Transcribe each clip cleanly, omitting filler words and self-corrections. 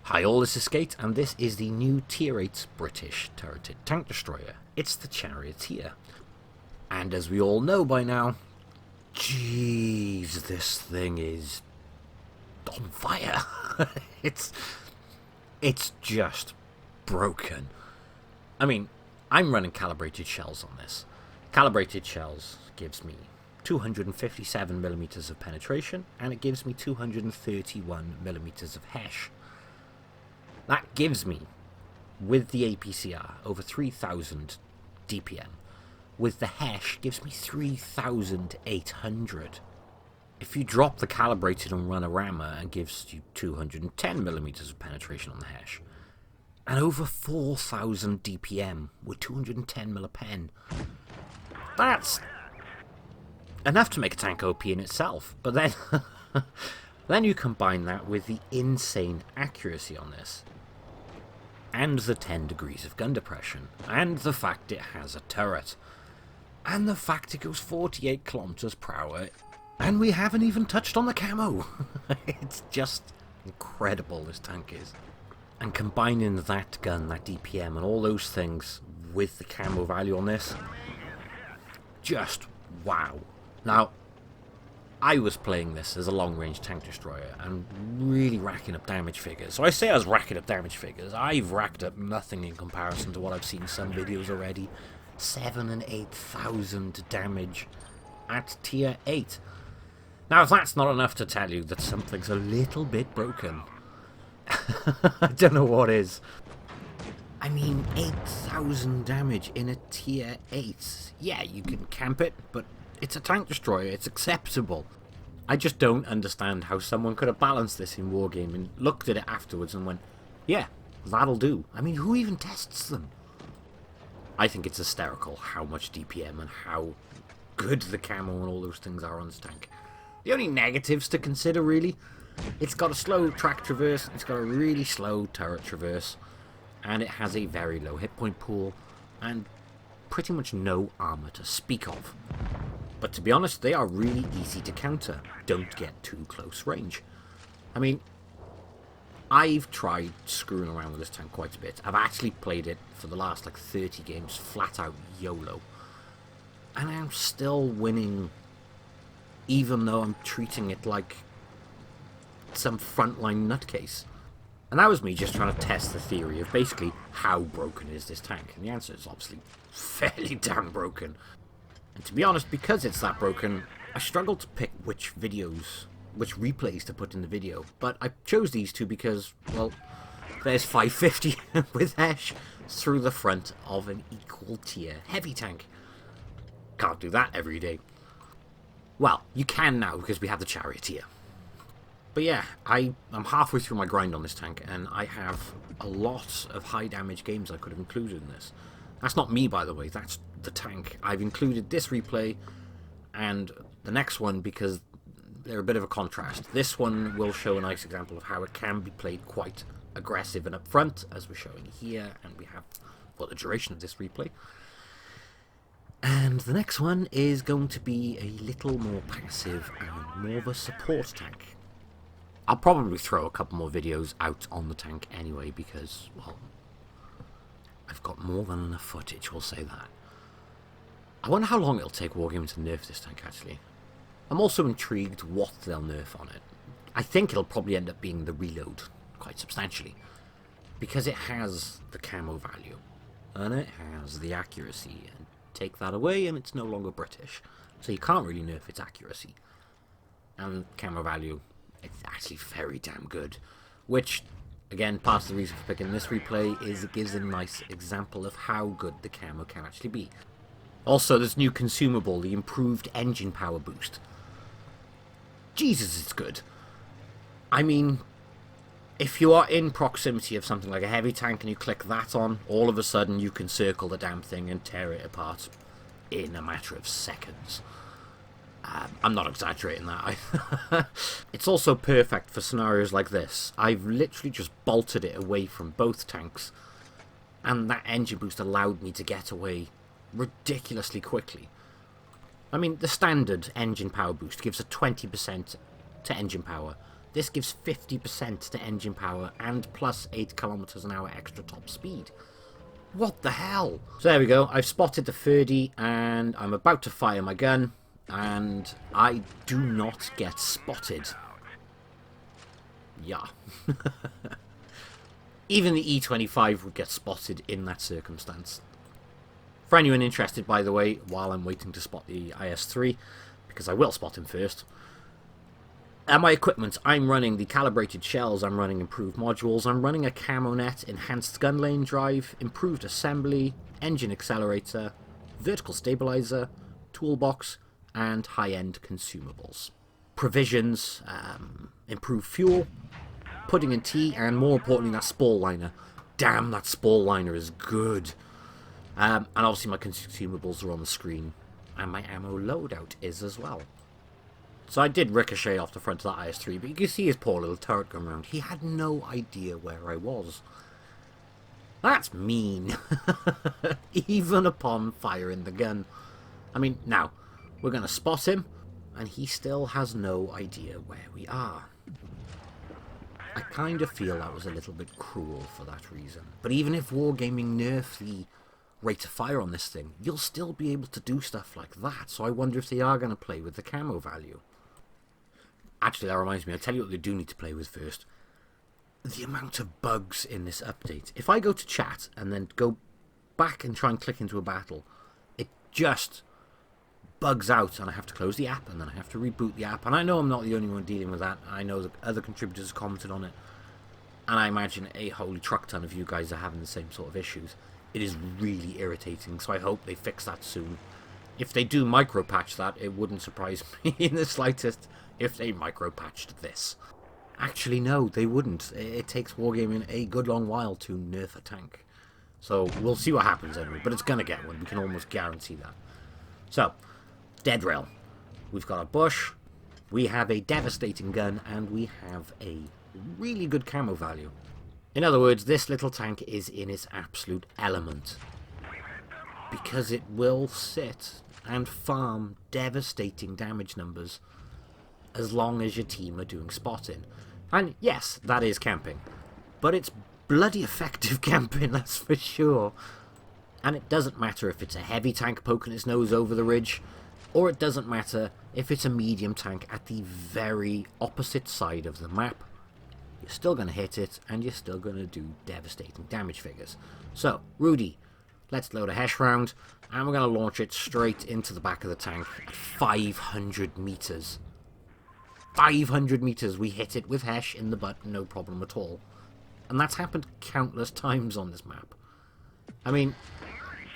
Hi all, this is Skate, and this is the new Tier 8 British turreted tank destroyer. It's the Charioteer. And as we all know by now, jeez, this thing is on fire. It's just broken. I mean, I'm running calibrated shells on this. Calibrated shells gives me 257mm of penetration, and it gives me 231mm of hesh. That gives me, with the APCR, over 3,000 DPM. With the hesh, gives me 3,800. If you drop the calibrated and run a rammer, it gives you 210mm of penetration on the hesh. And over 4,000 DPM with 210mm of pen. That's enough to make a tank OP in itself. But then, then you combine that with the insane accuracy on this. And the 10 degrees of gun depression, and the fact it has a turret, and the fact it goes 48 kilometers per hour, and we haven't even touched on the camo. It's just incredible, this tank is. And combining that gun, that DPM, and all those things with the camo value on this, just wow. Now, I was playing this as a long-range tank destroyer and really racking up damage figures. So I say I was racking up damage figures. I've racked up nothing in comparison to what I've seen in some videos already. 7,000 and 8,000 damage at tier 8. Now, if that's not enough to tell you that something's a little bit broken, I don't know what is. I mean, 8,000 damage in a tier 8. Yeah, you can camp it, but it's a tank destroyer, it's acceptable. I just don't understand how someone could have balanced this in Wargame and looked at it afterwards and went, yeah, that'll do. I mean, who even tests them? I think it's hysterical how much DPM and how good the camo and all those things are on this tank. The only negatives to consider, really, it's got a slow track traverse, it's got a really slow turret traverse, and it has a very low hit point pool, and pretty much no armor to speak of. But to be honest, they are really easy to counter. Don't get too close range. I mean, I've tried screwing around with this tank quite a bit. I've actually played it for the last 30 games flat out YOLO. And I'm still winning, even though I'm treating it like some frontline nutcase. And that was me just trying to test the theory of basically how broken is this tank. And the answer is obviously fairly damn broken. And to be honest, because it's that broken, I struggled to pick which replays to put in the video. But I chose these two because, well, there's 550 with Hesh through the front of an equal tier heavy tank. Can't do that every day. Well, you can now because we have the Charioteer. But yeah, I'm halfway through my grind on this tank, and I have a lot of high damage games I could have included in this. That's not me, by the way, that's the tank. I've included this replay and the next one because they're a bit of a contrast. This one will show a nice example of how it can be played quite aggressive and upfront, as we're showing here, and we have for the duration of this replay. And the next one is going to be a little more passive and more of a support tank. I'll probably throw a couple more videos out on the tank anyway because, well, I've got more than enough footage, we'll say that. I wonder how long it'll take Wargame to nerf this tank, actually. I'm also intrigued what they'll nerf on it. I think it'll probably end up being the reload, quite substantially. Because it has the camo value, and it has the accuracy, and take that away and it's no longer British. So you can't really nerf its accuracy. And camo value, it's actually very damn good. Which, again, part of the reason for picking this replay is it gives a nice example of how good the camo can actually be. Also, this new consumable, the improved engine power boost. Jesus, it's good. I mean, if you are in proximity of something like a heavy tank and you click that on, all of a sudden you can circle the damn thing and tear it apart in a matter of seconds. I'm not exaggerating that. It's also perfect for scenarios like this. I've literally just bolted it away from both tanks, and that engine boost allowed me to get away ridiculously quickly. I mean, the standard engine power boost gives a 20% to engine power This gives 50% to engine power and plus 8 kilometers an hour extra top speed. What the hell? So there we go. I've spotted the 30 and I'm about to fire my gun and I do not get spotted. Yeah. Even the E25 would get spotted in that circumstance. For anyone interested, by the way, while I'm waiting to spot the IS-3, because I will spot him first. At my equipment, I'm running the calibrated shells, I'm running improved modules, I'm running a camo net, enhanced gun lane drive, improved assembly, engine accelerator, vertical stabilizer, toolbox, and high-end consumables. Provisions, improved fuel, pudding and tea, and more importantly, that spall liner. Damn, that spall liner is good. And obviously my consumables are on the screen, and my ammo loadout is as well. So I did ricochet off the front of that IS-3, but you can see his poor little turret going around. He had no idea where I was. That's mean. Even upon firing the gun. I mean, now, we're going to spot him, and he still has no idea where we are. I kind of feel that was a little bit cruel for that reason. But even if Wargaming nerf the rate of fire on this thing, you'll still be able to do stuff like that. So I wonder if they are going to play with the camo value. Actually, that reminds me, I'll tell you what they do need to play with first. The amount of bugs in this update. If I go to chat and then go back and try and click into a battle, it just bugs out and I have to close the app and then I have to reboot the app. And I know I'm not the only one dealing with that. I know that other contributors have commented on it. And I imagine a holy truck ton of you guys are having the same sort of issues. It is really irritating, so I hope they fix that soon. If they do micro-patch that, it wouldn't surprise me in the slightest if they micro-patched this. Actually, no, they wouldn't. It takes Wargaming a good long while to nerf a tank. So, we'll see what happens anyway, but it's going to get one. We can almost guarantee that. So, dead rail. We've got a bush, we have a devastating gun, and we have a really good camo value. In other words, this little tank is in its absolute element. Because it will sit and farm devastating damage numbers as long as your team are doing spotting. And yes, that is camping. But it's bloody effective camping, that's for sure. And it doesn't matter if it's a heavy tank poking its nose over the ridge, or it doesn't matter if it's a medium tank at the very opposite side of the map. You're still going to hit it, and you're still going to do devastating damage figures. So, Rudy, let's load a Hesh round, and we're going to launch it straight into the back of the tank at 500 meters. 500 meters, we hit it with Hesh in the butt, no problem at all. And that's happened countless times on this map. I mean,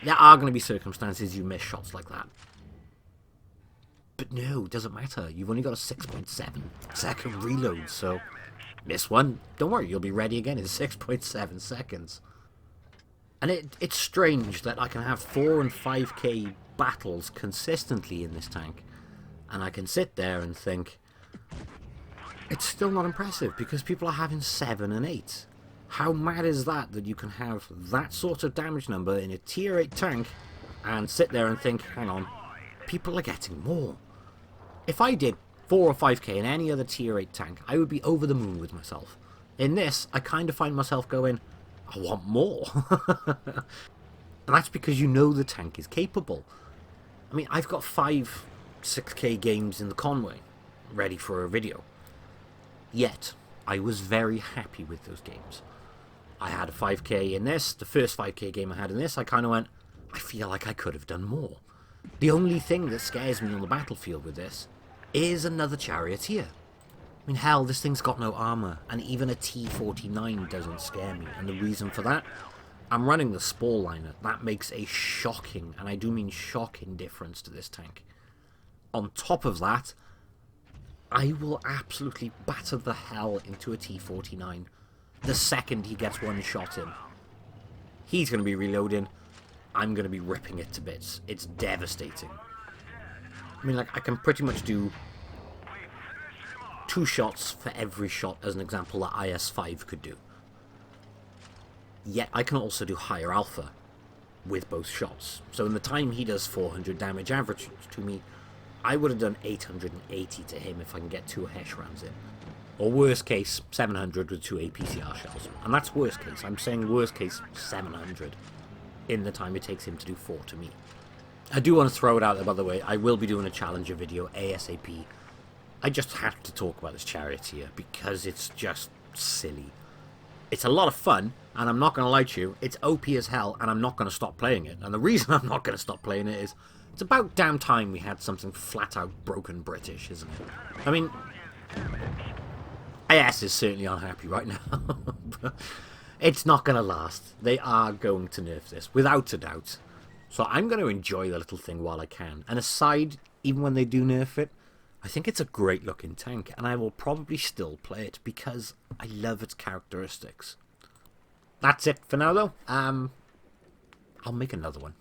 there are going to be circumstances you miss shots like that. But no, it doesn't matter. You've only got a 6.7 second reload, so miss one, don't worry, you'll be ready again in 6.7 seconds. And it's strange that I can have 4 and 5k battles consistently in this tank, and I can sit there and think, it's still not impressive because people are having 7 and 8. How mad is that you can have that sort of damage number in a tier 8 tank and sit there and think, hang on, people are getting more. If I did 4 or 5k in any other tier 8 tank, I would be over the moon with myself. In this, I kind of find myself going, I want more. And that's because you know the tank is capable. I mean, I've got 5 6k games in the Conway ready for a video. Yet, I was very happy with those games. I had a 5k in this, the first 5k game I had in this, I kind of went, I feel like I could have done more. The only thing that scares me on the battlefield with this is another Charioteer. I mean, hell, this thing's got no armor, and even a T-49 doesn't scare me, and the reason for that, I'm running the spall liner. That makes a shocking, and I do mean shocking, difference to this tank. On top of that, I will absolutely batter the hell into a T-49 the second he gets one shot in. He's going to be reloading, I'm going to be ripping it to bits. It's devastating. I mean, like, I can pretty much do 2 shots for every shot, as an example, that IS-5 could do. Yet, I can also do higher alpha with both shots. So in the time he does 400 damage average to me, I would have done 880 to him if I can get 2 Hesh rounds in. Or worst case, 700 with 2 APCR shells. And that's worst case. I'm saying worst case, 700 in the time it takes him to do 4 to me. I do want to throw it out there, by the way. I will be doing a Challenger video ASAP. I just have to talk about this Charioteer because it's just silly. It's a lot of fun, and I'm not going to lie to you, it's OP as hell, and I'm not going to stop playing it. And the reason I'm not going to stop playing it is, it's about damn time we had something flat-out broken British, isn't it? I mean, AS is certainly unhappy right now, but it's not going to last. They are going to nerf this, without a doubt. So I'm going to enjoy the little thing while I can. And aside, even when they do nerf it, I think it's a great looking tank, and I will probably still play it because I love its characteristics. That's it for now, though. I'll make another one.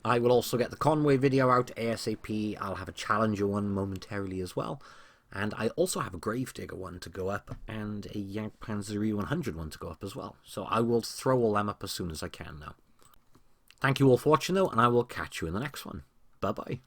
I will also get the Conway video out ASAP. I'll have a Challenger one momentarily as well. And I also have a Gravedigger one to go up, and a Jagdpanzer 100 one to go up as well. So I will throw all them up as soon as I can now. Thank you all for watching, though, and I will catch you in the next one. Bye-bye.